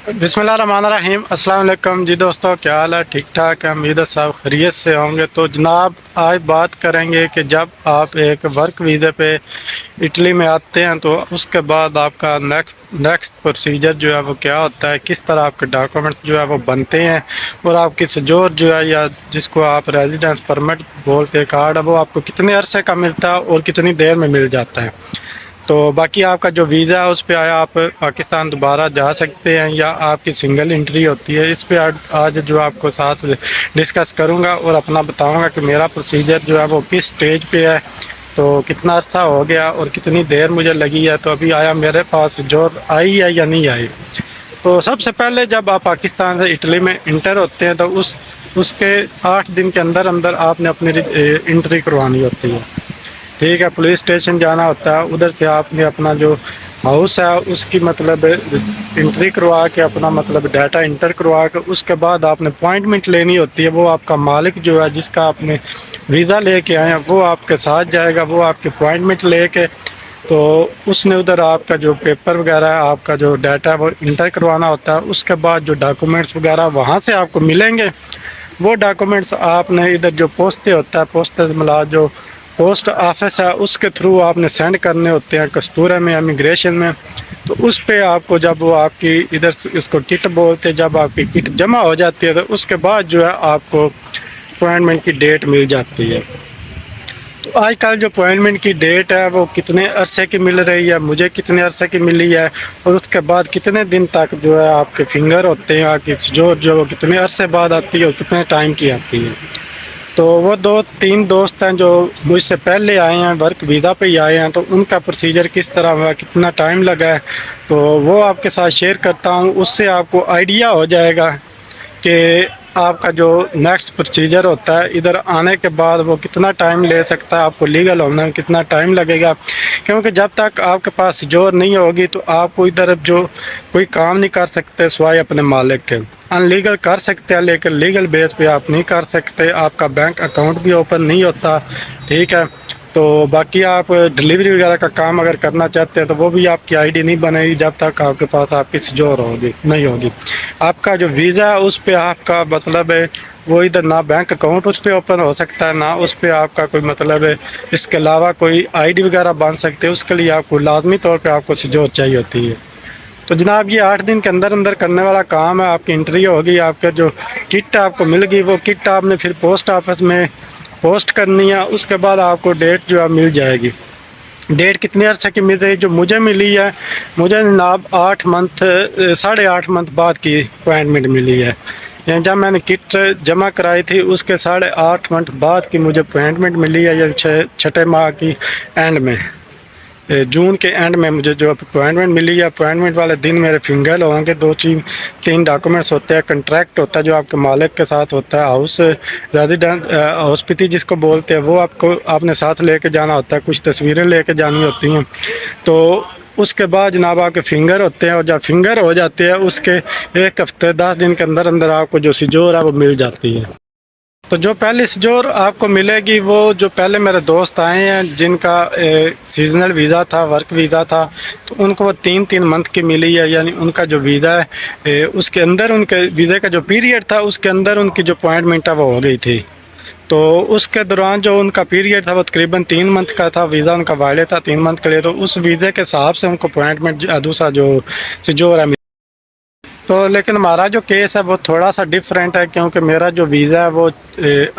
बिस्मिल्लाहिर्रहमानिर्रहीम। अस्सलाम वालेकुम जी दोस्तों, क्या हाल है? ठीक ठाक है, उम्मीद है सब खैरियत से होंगे। तो जनाब आज बात करेंगे कि जब आप एक वर्क वीज़े पे इटली में आते हैं तो उसके बाद आपका नेक्स्ट प्रोसीजर जो है वो क्या होता है, किस तरह आपके डॉक्यूमेंट्स जो है वो बनते हैं और आपकी सजोर जो है या जिसको आप रेजिडेंस परमिट बोलते हैं कार्ड है, वो आपको कितने अरसे का मिलता है और कितनी देर में मिल जाता है। तो बाकी आपका जो वीज़ा है उस पर आया आप पाकिस्तान दोबारा जा सकते हैं या आपकी सिंगल एंट्री होती है, इस पर आज जो आपको साथ डिस्कस करूंगा और अपना बताऊंगा कि मेरा प्रोसीजर जो है वो किस स्टेज पे है, तो कितना अर्सा हो गया और कितनी देर मुझे लगी है, तो अभी आया मेरे पास जो आई है या नहीं आई। तो सबसे पहले जब आप पाकिस्तान से इटली में इंटर होते हैं तो उसके 8 दिन के अंदर अंदर आपने अपनी एंट्री करवानी होती है। ठीक है, पुलिस स्टेशन जाना होता है, उधर से आपने अपना जो हाउस है उसकी मतलब एंट्री करवा के अपना मतलब डाटा इंटर करवा के उसके बाद आपने अपॉइंटमेंट लेनी होती है। वो आपका मालिक जो है जिसका आपने वीज़ा लेके आए हैं वो आपके साथ जाएगा, वो आपकी अपॉइंटमेंट लेके तो उसने उधर आपका जो पेपर वगैरह है, आपका जो डाटा है वो इंटर करवाना होता है। उसके बाद जो डॉक्यूमेंट्स वगैरह वहाँ से आपको मिलेंगे, वो डॉक्यूमेंट्स आपने इधर जो पोस्टे होता है, पोस्ट मतलब जो पोस्ट ऑफिस है उसके थ्रू आपने सेंड करने होते हैं कस्तूरा में, इमिग्रेशन में। तो उस पे आपको जब वो आपकी इधर इसको किट बोलते हैं, जब आपकी किट जमा हो जाती है तो उसके बाद जो है आपको अपॉइंटमेंट की डेट मिल जाती है। तो आजकल जो अपॉइंटमेंट की डेट है वो कितने अरसे की मिल रही है, मुझे कितने अरसे की मिली है और उसके बाद कितने दिन तक जो है आपके फिंगर होते हैं, आपकी जो वो कितने अरसे बाद आती है और कितने टाइम की आती है। तो वो 2-3 दोस्त हैं जो मुझसे पहले आए हैं, वर्क वीज़ा पे ही आए हैं, तो उनका प्रोसीजर किस तरह हुआ, कितना टाइम लगा है, तो वो आपके साथ शेयर करता हूँ। उससे आपको आइडिया हो जाएगा कि आपका जो नेक्स्ट प्रोसीजर होता है इधर आने के बाद वो कितना टाइम ले सकता है, आपको लीगल होने में कितना टाइम लगेगा। क्योंकि जब तक आपके पास जोर नहीं होगी तो आपको इधर जो कोई काम नहीं कर सकते सिवाय अपने मालिक के। अनलीगल कर सकते हैं लेकिन लीगल बेस पे आप नहीं कर सकते, आपका बैंक अकाउंट भी ओपन नहीं होता। ठीक है, तो बाकी आप डिलीवरी वगैरह का काम अगर करना चाहते हैं तो वो भी आपकी आईडी नहीं बनेगी जब तक आपके पास आपकी सजोर होगी नहीं होगी। आपका जो वीज़ा है उस पर आपका मतलब है वो इधर ना बैंक अकाउंट उस पर ओपन हो सकता है, ना उस पर आपका कोई मतलब है इसके अलावा कोई आईडी वगैरह बन सकते हैं। उसके लिए आपको लाजमी तौर पे आपको सजोर चाहिए होती है। तो जनाब ये 8 दिन के अंदर अंदर करने वाला काम है। आपकी एंट्री होगी, आपका जो किट आपको मिल गई वो किट आपने फिर पोस्ट ऑफिस में पोस्ट करनी है। उसके बाद आपको डेट जो है मिल जाएगी। डेट कितने अर्से की मिल रही है? जो मुझे मिली है, मुझे जनाब 8.5 मंथ बाद की अपॉइंटमेंट मिली है। यानी जब मैंने किट जमा कराई थी उसके 8.5 मंथ बाद की मुझे अपॉइंटमेंट मिली है, या छठे माह की एंड में, जून के एंड में मुझे जो अपॉइंटमेंट मिली है। अपॉइंटमेंट वाले दिन मेरे फिंगर होंगे, 2-3 डॉक्यूमेंट्स होते हैं। कंट्रैक्ट होता है जो आपके मालिक के साथ होता है, हाउस रेजिडेंट हॉस्पिटल जिसको बोलते हैं, वो आपने साथ लेके जाना होता है, कुछ तस्वीरें लेके जानी होती हैं। तो उसके बाद जनाब आपके फिंगर होते हैं और जब फिंगर हो जाते हैं उसके 1 हफ्ते 10 दिन के अंदर अंदर आपको जो सिजोर है वो मिल जाती है। तो जो पहली सजोर आपको मिलेगी वो जो पहले मेरे दोस्त आए हैं जिनका सीजनल वीज़ा था, वर्क वीज़ा था, तो उनको वो 3-3 मंथ की मिली है। यानी उनका जो वीज़ा है उसके अंदर उनके वीज़े का जो पीरियड था उसके अंदर उनकी जो अपॉइंटमेंट है वो हो गई थी। तो उसके दौरान जो उनका पीरियड था वो तकरीबन 3 मंथ का था, वीज़ा उनका वैलिड था 3 मंथ के लिए। तो उस वीज़े के हिसाब से उनको अपॉइंटमेंट दूसरा जो सजोर है। तो लेकिन हमारा जो केस है वो थोड़ा सा डिफरेंट है, क्योंकि मेरा जो वीज़ा है वो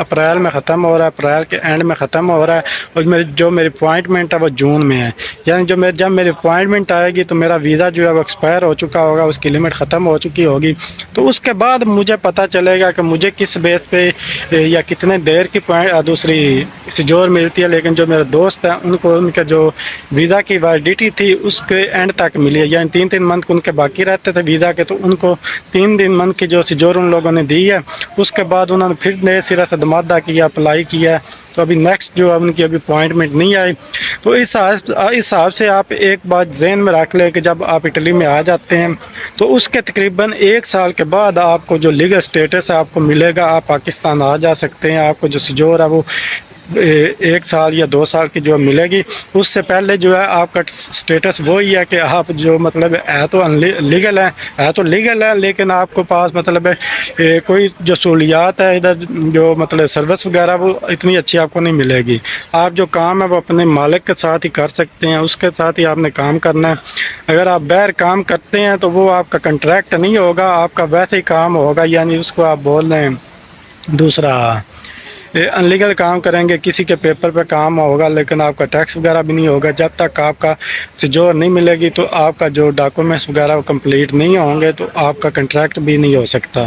अप्रैल में ख़त्म हो रहा है, अप्रैल के एंड में ख़त्म हो रहा है, और मेरी अपॉइंटमेंट है वो जून में है। यानी जब मेरी अपॉइंटमेंट आएगी तो मेरा वीज़ा जो है वो एक्सपायर हो चुका होगा, उसकी लिमिट ख़त्म हो चुकी होगी। तो उसके बाद मुझे पता चलेगा कि मुझे किस बेस पे या कितने देर की दूसरी सजोर मिलती है। लेकिन जो मेरे दोस्त हैं उनको उनके जो वीज़ा की वैलिडिटी थी उसके एंड तक मिली है, यानी 3-3 मंथ उनके बाकी रहते थे वीज़ा के, तो उनको 3 मंथ की जो सजोर उन लोगों ने दी है। उसके बाद उन्होंने फिर नए सिरे से दमादा किया, अप्लाई किया, तो अभी नेक्स्ट जो है उनकी अभी अपॉइंटमेंट नहीं आई। तो इस हिसाब से आप एक बात जहन में रख लें कि जब आप इटली में आ जाते हैं तो उसके तकरीबन 1 साल के बाद आपको जो लीगल स्टेटस है आपको मिलेगा, आप पाकिस्तान आ जा सकते हैं। आपको जो सजोर है वो 1 سال یا 2 سال کی جو ملے گی، اس سے پہلے جو ہے آپ کا سٹیٹس وہی ہے کہ آپ جو مطلب ہے تو لیگل ہے لیکن آپ کو پاس مطلب کوئی جو سہولیات ہے ادھر جو مطلب سروس وغیرہ وہ اتنی اچھی آپ کو نہیں ملے گی۔ آپ جو کام ہے وہ اپنے مالک کے ساتھ ہی کر سکتے ہیں، اس کے ساتھ ہی آپ نے کام کرنا ہے۔ اگر آپ باہر کام کرتے ہیں تو وہ آپ کا کنٹریکٹ نہیں ہوگا، آپ کا ویسے ہی کام ہوگا، یعنی اس کو آپ بول رہے ہیں دوسرا انلیگل کام کریں گے، کسی کے پیپر پہ کام ہوگا لیکن آپ کا ٹیکس وغیرہ بھی نہیں ہوگا۔ جب تک آپ کا سجور نہیں ملے گی تو آپ کا جو ڈاکومنٹس وغیرہ کمپلیٹ نہیں ہوں گے تو آپ کا کنٹریکٹ بھی نہیں ہو سکتا۔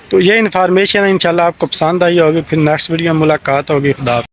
تو یہ انفارمیشن انشاءاللہ آپ کو پسند آئی ہوگی، پھر نیکسٹ ویڈیو میں ملاقات ہوگی۔ خدا حافظ۔